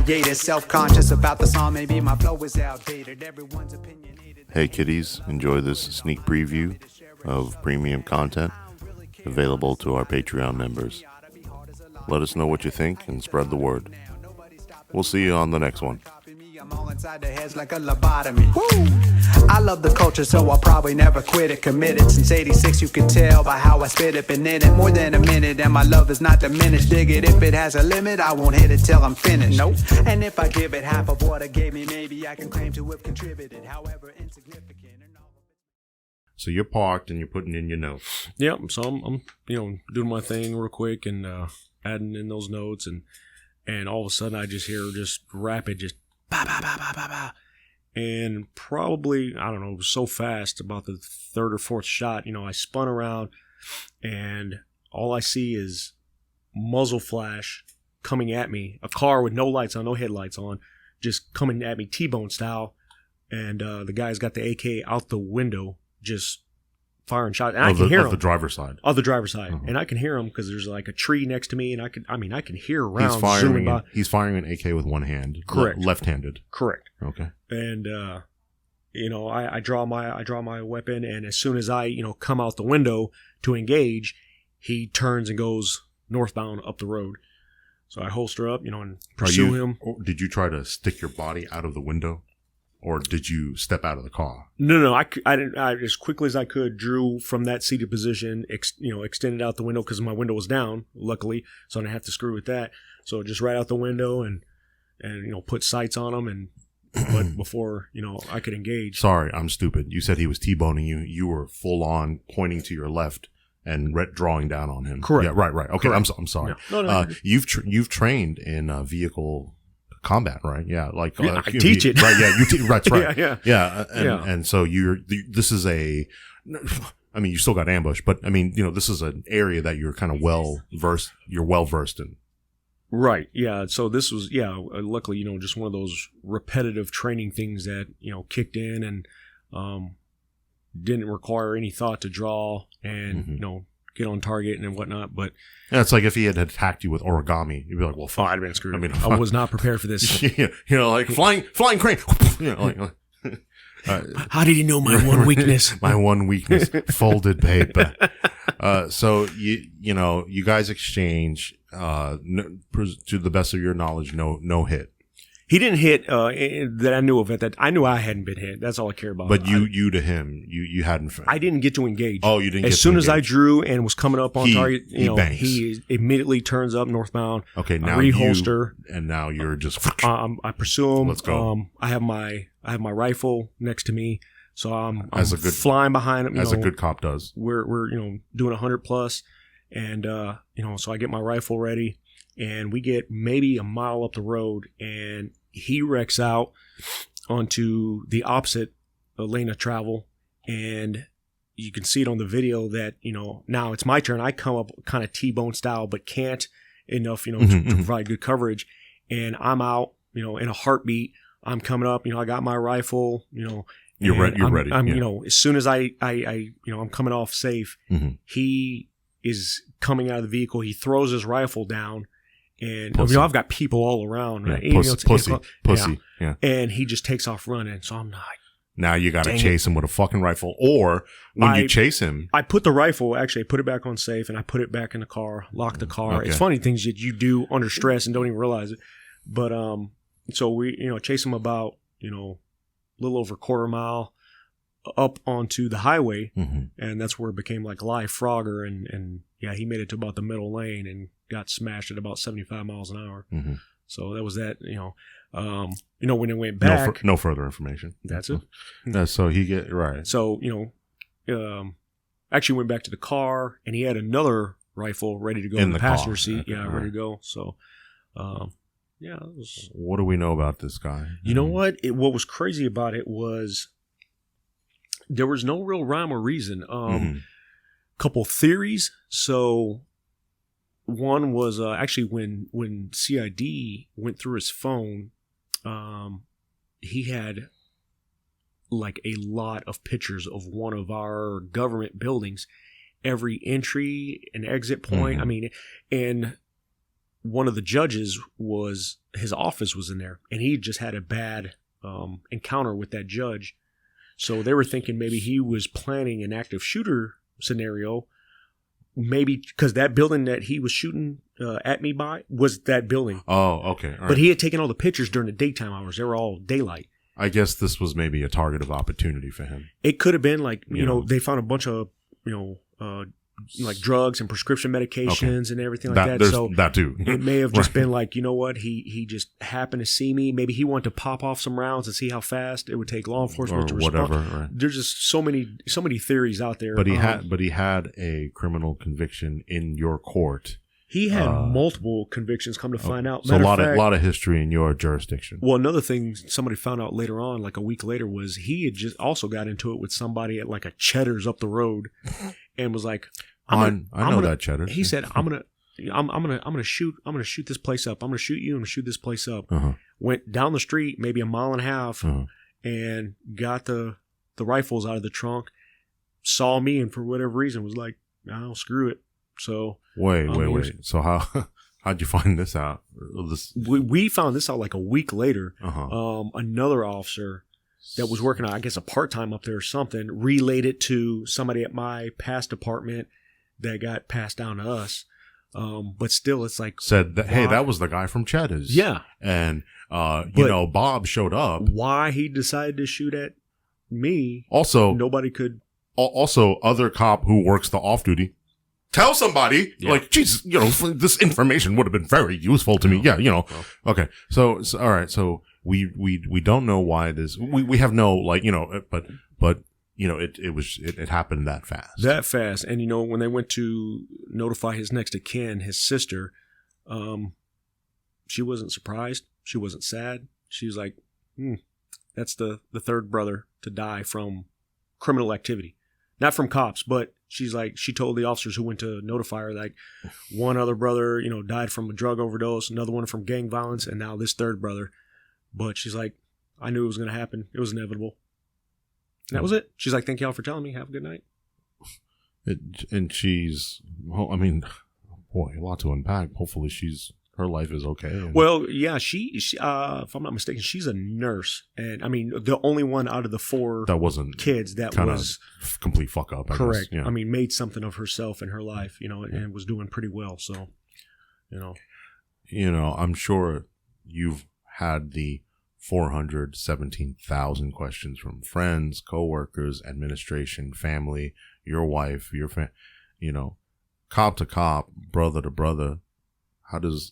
hiatus. Self-conscious about the song, maybe my flow is outdated. Everyone's opinionated. Hey kiddies, enjoy this sneak preview of premium content available to our Patreon members. Let us know what you think and spread the word. We'll see you on the next one. I'm all inside their heads like a lobotomy. Woo! I love the culture, so I'll probably never quit it. Committed since 86, you can tell by how I spit it. Been in it more than a minute, and my love is not diminished. Dig it, if it has a limit, I won't hit it till I'm finished. Nope. And if I give it half of what it gave me, maybe I can claim to have contributed, however insignificant. So you're parked and you're putting in your notes. Yep. So I'm doing my thing real quick and adding in those notes, and all of a sudden I just hear just rapid, just ba ba ba ba ba ba, and probably I don't know, it was so fast, about the third or fourth shot, I spun around, and all I see is muzzle flash coming at me, a car with no lights on, no headlights on, just coming at me T-bone style, and the guy's got the AK out the window, just firing shots, and I can hear him. Of the driver's side. Of the driver's side. Uh-huh. And I can hear him because there's like a tree next to me, and I can hear rounds zooming zooming by. He's firing an AK with one hand. Correct. Left-handed. Correct. Okay. And I draw my weapon, and as soon as I come out the window to engage, he turns and goes northbound up the road. So I holster up, and pursue him. Did you try to stick your body out of the window? Or did you step out of the car? No. I didn't. I as quickly as I could drew from that seated position. Extended out the window because my window was down, luckily, so I didn't have to screw with that. So just right out the window and put sights on him, but before I could engage. Sorry, I'm stupid. You said he was T-boning you. You were full on pointing to your left and drawing down on him. Correct. Yeah. Right. Okay. Correct. I'm sorry. No. You've trained in vehicle combat, right? Yeah, I teach it. Right, yeah, that's right. Yeah. And so this is you still got ambush, but this is an area that you're kind of well versed in. Right. Yeah. So this was, luckily, just one of those repetitive training things that, kicked in and didn't require any thought to draw and, get on target and whatnot. But yeah, it's like if he had attacked you with origami, you'd be like, well, fuck. I'd have been screwed. I was not prepared for this. Like flying crane. How did he know my one weakness? My one weakness, folded paper. So you guys exchange, to the best of your knowledge, no hit. He didn't hit that I knew of it. That I knew I hadn't been hit. That's all I care about. But you to him, you hadn't. I didn't get to engage. Oh, you didn't. As soon as I drew and was coming up on target, bangs. He immediately turns up northbound. Okay, now reholster, and now you're just. I pursue him. Let's go. I have my rifle next to me, so I'm good, flying behind him. As a good cop does. We're doing 100 plus, and so I get my rifle ready. And we get maybe a mile up the road, and he wrecks out onto the opposite lane of travel. And you can see it on the video that, now it's my turn. I come up kind of T-bone style, but can't enough, to provide good coverage. And I'm out, in a heartbeat. I'm coming up, I got my rifle, You're ready. I'm as soon as I'm coming off safe, he is coming out of the vehicle. He throws his rifle down. And I've got people all around, right? Yeah, pussy. Yeah. And he just takes off running. So I'm like, now you got to chase him with a fucking rifle, or when you chase him, I put the rifle. Actually, I put it back on safe, and I put it back in the car, lock the car. Okay. It's funny things that you do under stress and don't even realize it. But so we chase him about a little over a quarter mile up onto the highway, and that's where it became like live Frogger, and he made it to about the middle lane and got smashed at about 75 miles an hour. So that was that. When it went back, no further information. That's it. So he get right. So actually went back to the car, and he had another rifle ready to go in the passenger seat. Okay. Yeah, ready to go. So what do we know about this guy? You know what? What was crazy about it was there was no real rhyme or reason. Couple theories. So one was actually when CID went through his phone, he had like a lot of pictures of one of our government buildings, every entry and exit point. I mean, and one of the judges his office was in there, and he just had a bad encounter with that judge. So they were thinking maybe he was planning an active shooter scenario, maybe because that building that he was shooting at me by was that building. Oh, okay. All right. But he had taken all the pictures during the daytime hours. They were all daylight. I guess this was maybe a target of opportunity for him. It could have been like, you know, they found a bunch of, like drugs and prescription medications and everything like that. So that too. It may have just been like, you know what, he just happened to see me. Maybe he wanted to pop off some rounds and see how fast it would take law enforcement to respond. Whatever. Right. There's just so many theories out there. But he had a criminal conviction in your court. He had multiple convictions, come to find out. So a lot of history in your jurisdiction. Well, another thing somebody found out later on, like a week later, was he had just also got into it with somebody at like a Cheddar's up the road, and was like, I know that Cheddar. He said, I'm gonna shoot this place up. I'm gonna shoot you. I'm gonna shoot this place up. Went down the street, maybe a mile and a half, and got the rifles out of the trunk. Saw me, and for whatever reason was like, "Oh, screw it." So wait. So how'd you find this out? We found this out like a week later. Another officer that was working on, I guess, a part-time up there or something, relayed it to somebody at my past department that got passed down to us. But still, it's like, said that, hey, that was the guy from Cheddar's. Yeah. And Bob showed up. Why he decided to shoot at me? Also, nobody could. Also, other cop who works the off-duty. Tell somebody, like, Jesus, this information would have been very useful to me. Yeah, Okay. So all right. So we don't know why this, we have no, like, but it happened that fast. That fast. And, when they went to notify his next of kin, his sister, she wasn't surprised. She wasn't sad. She was like, that's the third brother to die from criminal activity. Not from cops, but she's like, she told the officers who went to notify her, like, one other brother, died from a drug overdose, another one from gang violence, and now this third brother. But she's like, I knew it was going to happen. It was inevitable. And that was it. She's like, thank y'all for telling me. Have a good night. And she's, well, I mean, boy, a lot to unpack. Hopefully her life is okay. Well, yeah, she if I'm not mistaken, she's a nurse. And I mean, the only one out of the four that wasn't kids that was complete fuck up. Correct. I guess. Yeah. I mean, made something of herself in her life, and was doing pretty well. So, I'm sure you've had the 417,000 questions from friends, coworkers, administration, family, your wife, your cop to cop, brother to brother. How does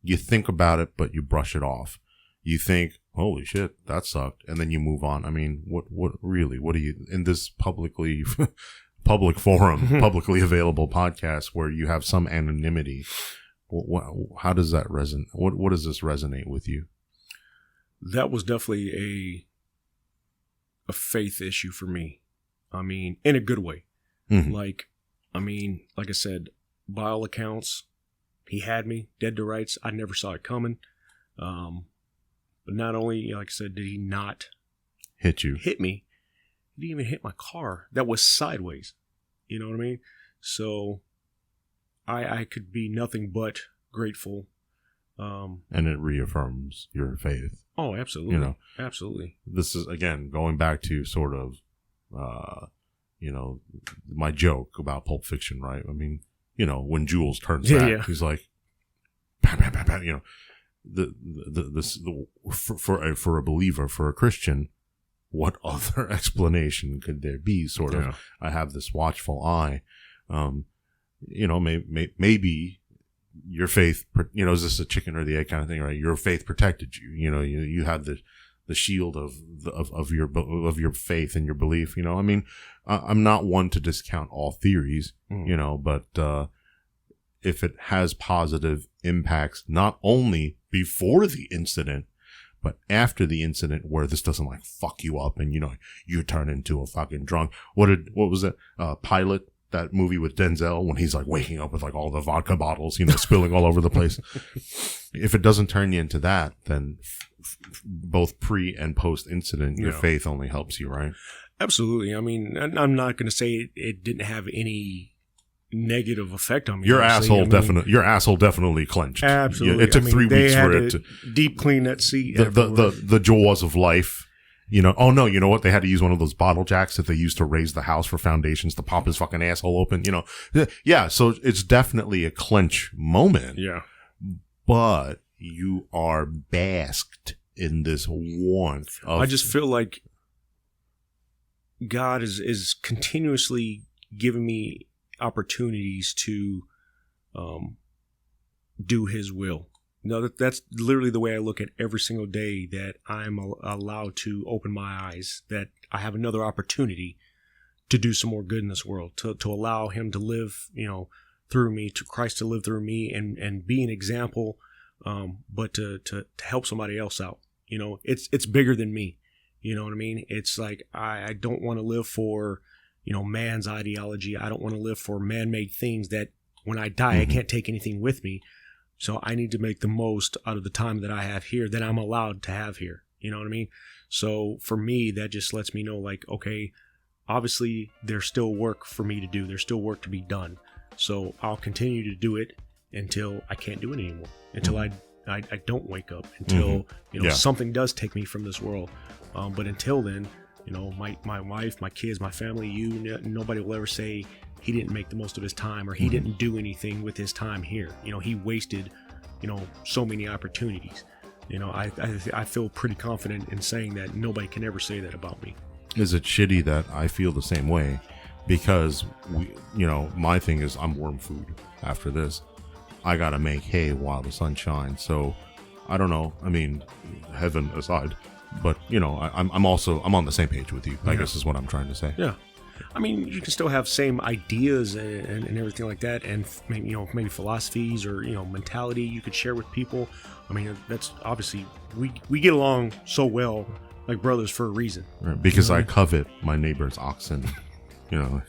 you think about it, but you brush it off? You think, holy shit, that sucked, and then you move on. I mean, what do you, in this public forum, publicly available podcast where you have some anonymity, how does that resonate? What does this resonate with you? That was definitely a faith issue for me. I mean, in a good way. Mm-hmm. Like I said, by all accounts, he had me dead to rights. I never saw it coming. But not only, like I said, did he not hit me, he didn't even hit my car that was sideways. You know what I mean? So I could be nothing but grateful. And it reaffirms your faith. Oh, absolutely. Absolutely. This is, again, going back to sort of, my joke about Pulp Fiction, right? I mean, when Jules turns back, he's like, bam, bam, bam, bam, for a believer, for a Christian, what other explanation could there be? Sort of, I have this watchful eye. Maybe your faith, is this a chicken or the egg kind of thing, right? Your faith protected you. You had the shield of your faith and your belief. I mean, I'm not one to discount all theories, but if it has positive impacts, not only before the incident, but after the incident, where this doesn't like fuck you up and you turn into a fucking drunk. What was it? Pilot, that movie with Denzel, when he's like waking up with like all the vodka bottles, spilling all over the place. If it doesn't turn you into that, then both pre and post incident, your faith only helps you, right? Absolutely. I mean, I'm not going to say it didn't have any negative effect on me. Your obviously. asshole definitely clenched. Absolutely. Yeah, it took 3 weeks for it to deep clean that seat. the jaws of life. You know, oh no, you know what? They had to use one of those bottle jacks that they used to raise the house for foundations to pop his fucking asshole open, you know. Yeah, so it's definitely a clench moment. Yeah. But you are basked in this warmth of... I just feel like God is continuously giving me opportunities to do his will. No, that's literally the way I look at every single day, that I'm allowed to open my eyes, that I have another opportunity to do some more good in this world, to allow him to live, you know, through me, to Christ to live through me and be an example, but to help somebody else out. You know, it's bigger than me. You know what I mean? It's like, I don't want to live for, you know, man's ideology. I don't want to live for man-made things that when I die, I can't take anything with me. So I need to make the most out of the time that I have here, that I'm allowed to have here. You know what I mean? So for me, that just lets me know, like, okay, obviously there's still work for me to do. There's still work to be done. So I'll continue to do it until I can't do it anymore, until I don't wake up, until, you know, something does take me from this world. But until then, you know, my wife, my kids, my family, nobody will ever say he didn't make the most of his time, or he didn't do anything with his time here. You know, he wasted, you know, so many opportunities. You know, I feel pretty confident in saying that nobody can ever say that about me. Is it shitty that I feel the same way? Because you know, my thing is I'm worm food after this. I gotta make hay while the sun shines. So I don't know. I mean, heaven aside, but you know, I'm on the same page with you. I guess is what I'm trying to say. Yeah. I mean, you can still have same ideas and everything like that, and maybe, you know, maybe philosophies or, you know, mentality you could share with people. I mean, that's obviously we get along so well, like brothers, for a reason. Right, because I covet my neighbor's oxen. You know,